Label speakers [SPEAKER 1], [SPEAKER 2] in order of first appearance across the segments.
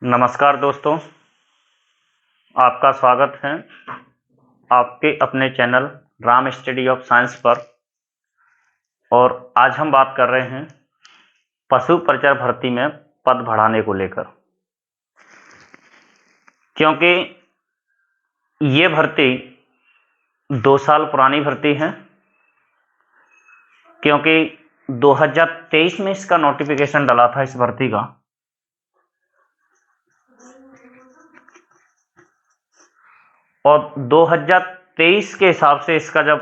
[SPEAKER 1] नमस्कार दोस्तों, आपका स्वागत है आपके अपने channel Ram study of science पर। और आज हम बात कर रहे हैं पशु परिचर भर्ती में पद बढ़ाने को लेकर, क्योंकि ये भर्ती 2 साल पुरानी भर्ती है। क्योंकि 2023 में इसका नोटिफिकेशन डला था इस भर्ती का, और 2023 के हिसाब से इसका जब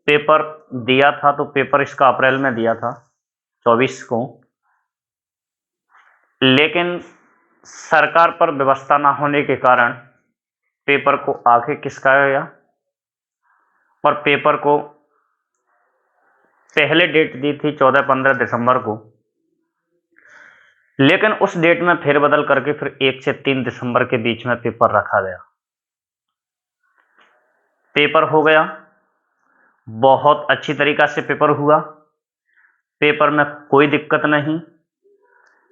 [SPEAKER 1] पेपर दिया था तो पेपर इसका अप्रैल में दिया था 24 को। लेकिन सरकार पर व्यवस्था ना होने के कारण पेपर को आगे खिसकाया गया और पेपर को पहले डेट दी थी 14-15 दिसंबर को, लेकिन उस डेट में फेरबदल करके फिर 1 से 3 दिसंबर के बीच में पेपर रखा गया। पेपर हो गया, बहुत अच्छी तरीका से पेपर हुआ, पेपर में कोई दिक्कत नहीं।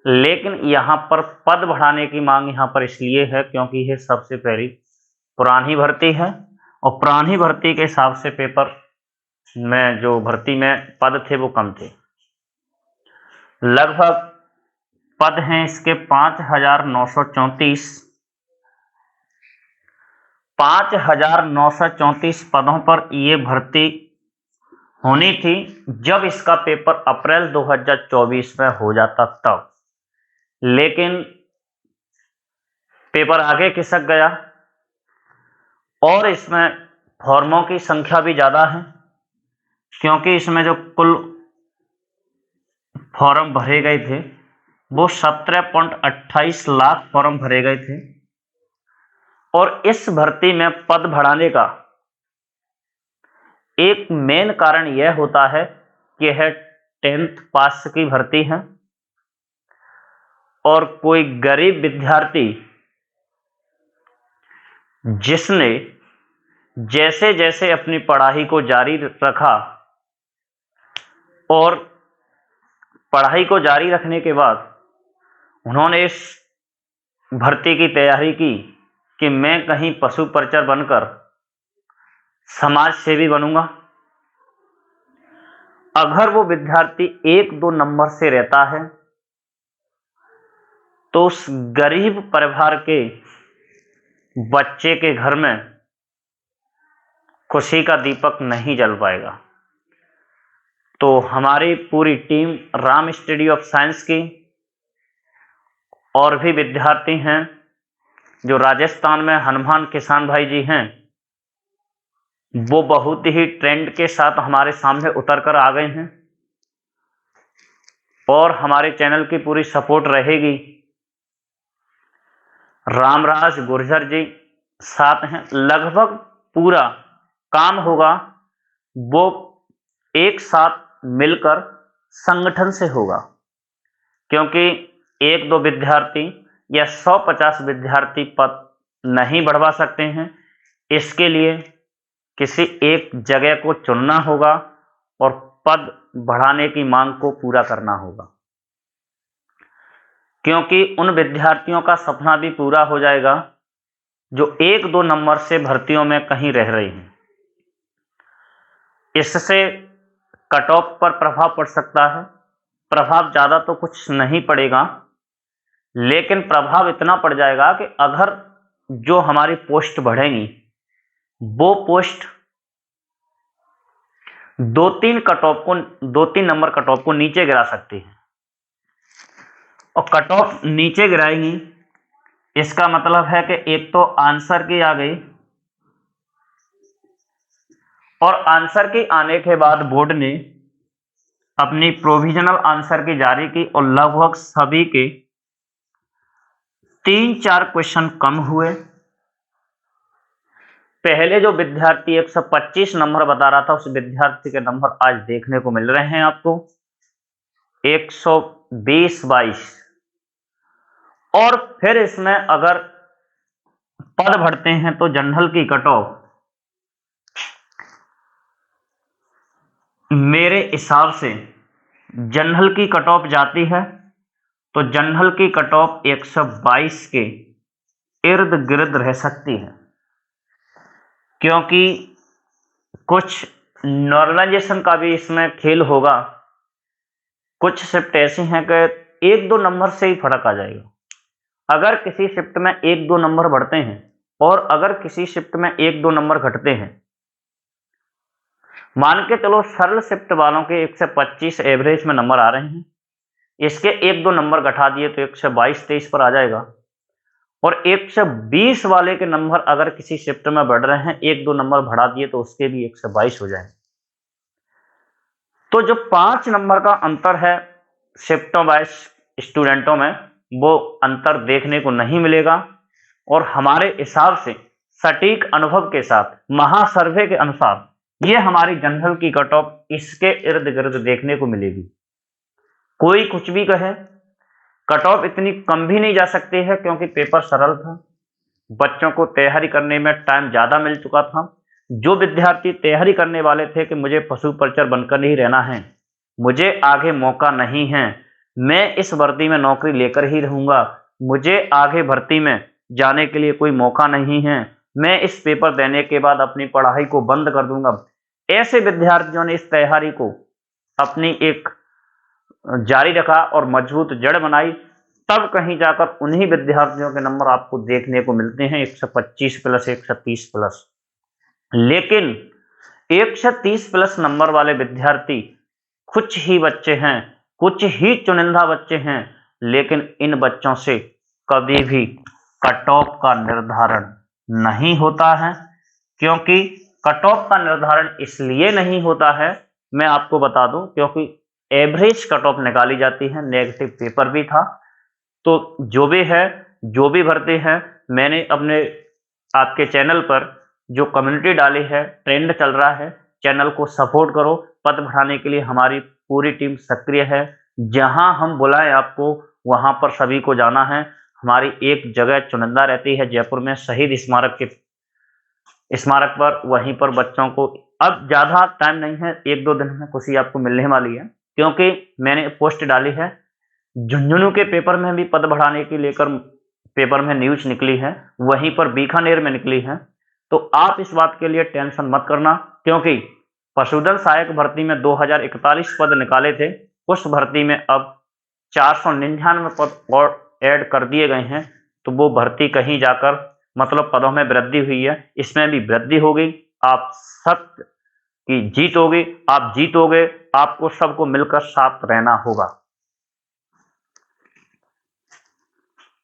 [SPEAKER 1] लेकिन यहाँ पर पद बढ़ाने की मांग यहाँ पर इसलिए है क्योंकि यह सबसे पहली पुरानी भर्ती है और पुरानी भर्ती के हिसाब से पेपर में जो भर्ती में पद थे वो कम थे। लगभग पद हैं इसके 5,934। 5,934 पदों पर ये भर्ती होनी थी जब इसका पेपर अप्रैल 2024 में हो जाता तब। लेकिन पेपर आगे खिसक गया और इसमें फॉर्मों की संख्या भी ज़्यादा है, क्योंकि इसमें जो कुल फॉर्म भरे गए थे वो 17.28 लाख फॉर्म भरे गए थे। और इस भर्ती में पद बढ़ाने का एक मेन कारण यह होता है कि यह 10th पास की भर्ती है और कोई गरीब विद्यार्थी जिसने जैसे जैसे अपनी पढ़ाई को जारी रखा और पढ़ाई को जारी रखने के बाद उन्होंने इस भर्ती की तैयारी की कि मैं कहीं पशु परिचर बनकर समाज सेवी बनूंगा। अगर वो विद्यार्थी 1-2 नंबर से रहता है तो उस गरीब परिवार के बच्चे के घर में खुशी का दीपक नहीं जल पाएगा। तो हमारी पूरी team Ram study of science की और भी विद्यार्थी हैं जो राजस्थान में हनुमान किसान भाई जी हैं, वो बहुत ही ट्रेंड के साथ हमारे सामने उतर कर आ गए हैं और हमारे चैनल की पूरी सपोर्ट रहेगी। रामराज गुर्जर जी साथ हैं, लगभग पूरा काम होगा वो एक साथ मिलकर संगठन से होगा, क्योंकि 1-2 विद्यार्थी या 150 विद्यार्थी पद नहीं बढ़वा सकते हैं। इसके लिए किसी एक जगह को चुनना होगा और पद बढ़ाने की मांग को पूरा करना होगा, क्योंकि उन विद्यार्थियों का सपना भी पूरा हो जाएगा जो 1-2 नंबर से भर्तियों में कहीं रह रही हैं। इससे कट ऑफ पर प्रभाव पड़ सकता है। प्रभाव ज़्यादा तो कुछ नहीं पड़ेगा, लेकिन प्रभाव इतना पड़ जाएगा कि अगर जो हमारी पोस्ट बढ़ेंगी वो पोस्ट 2-3 नंबर कट ऑफ को नीचे गिरा सकती है। और कट ऑफ नीचे गिराएंगी इसका मतलब है कि एक तो आंसर की आ गई और आंसर की आने के बाद बोर्ड ने अपनी प्रोविजनल आंसर की जारी की और लगभग सभी के 3-4 क्वेश्चन कम हुए। पहले जो विद्यार्थी 125 नंबर बता रहा था उस विद्यार्थी के नंबर आज देखने को मिल रहे हैं आपको 120-22। और फिर इसमें अगर पद बढ़ते हैं तो जनरल की कट ऑफ मेरे हिसाब से जनरल की कट ऑफ जाती है तो जनरल की कट ऑफ 122 के इर्द गिर्द रह सकती है, क्योंकि कुछ नॉर्मलाइजेशन का भी इसमें खेल होगा। कुछ शिफ्ट ऐसी हैं कि 1-2 नंबर से ही फर्क आ जाएगा। अगर किसी शिफ्ट में 1-2 नंबर बढ़ते हैं और अगर किसी शिफ्ट में 1-2 नंबर घटते हैं, मान के चलो सरल शिफ्ट वालों के 125 एवरेज में नंबर आ रहे हैं, इसके 1-2 नंबर घटा दिए तो 122-23 पर आ जाएगा। और 120 वाले के नंबर अगर किसी शिफ्ट में बढ़ रहे हैं, 1-2 नंबर बढ़ा दिए तो उसके भी 122 हो जाएंगे। तो जो 5 नंबर का अंतर है शिफ्टों वाइज स्टूडेंटों में, वो अंतर देखने को नहीं मिलेगा। और हमारे हिसाब से सटीक अनुभव के साथ महासर्वे के अनुसार ये हमारी जनरल की कट ऑफ इसके इर्द गिर्द देखने को मिलेगी। कोई कुछ भी कहे, कट ऑफ इतनी कम भी नहीं जा सकती है, क्योंकि पेपर सरल था, बच्चों को तैयारी करने में टाइम ज्यादा मिल चुका था। जो विद्यार्थी तैयारी करने वाले थे कि मुझे पशु परिचर बनकर ही रहना है, मुझे आगे मौका नहीं है, मैं इस वर्दी में नौकरी लेकर ही रहूंगा, मुझे आगे भर्ती में जाने के लिए कोई मौका नहीं है, मैं इस पेपर देने के बाद अपनी पढ़ाई को बंद कर दूंगा, ऐसे विद्यार्थियों ने इस तैयारी को अपनी एक जारी रखा और मजबूत जड़ बनाई, तब कहीं जाकर उन्हीं विद्यार्थियों के नंबर आपको देखने को मिलते हैं 125 प्लस 130 प्लस। लेकिन 130 प्लस नंबर वाले विद्यार्थी कुछ ही बच्चे हैं, कुछ ही चुनिंदा बच्चे हैं, लेकिन इन बच्चों से कभी भी कट ऑफ का निर्धारण नहीं होता है। क्योंकि कट ऑफ का निर्धारण इसलिए नहीं होता है, मैं आपको बता दूं, क्योंकि एवरेज कट ऑफ निकाली जाती है, नेगेटिव पेपर भी था। तो जो भी है, जो भी भरते हैं, मैंने अपने आपके चैनल पर जो कम्युनिटी डाली है, ट्रेंड चल रहा है, चैनल को सपोर्ट करो। पद बढ़ाने के लिए हमारी पूरी टीम सक्रिय है, जहां हम बुलाएं आपको वहां पर सभी को जाना है। हमारी एक जगह चुनिंदा रहती है जयपुर में, शहीद स्मारक पर, वहीं पर बच्चों को अब ज्यादा टाइम नहीं है, 1-2 दिन में कुछ ही आपको मिलने वाली है, क्योंकि मैंने पोस्ट डाली है। झुंझुनू के पेपर में भी पद बढ़ाने की लेकर पेपर में न्यूज निकली है, वहीं पर बीकानेर में निकली है। तो आप इस बात के लिए टेंशन मत करना, क्योंकि पशुधन सहायक भर्ती में 2041 पद निकाले थे, उस भर्ती में अब 499 पद और ऐड कर दिए गए हैं। तो वो भर्ती कहीं जाकर मतलब पदों में वृद्धि हुई है, इसमें भी वृद्धि होगी। आप सत्य की जीत होगी, आप जीतोगे, आपको सबको मिलकर साथ रहना होगा।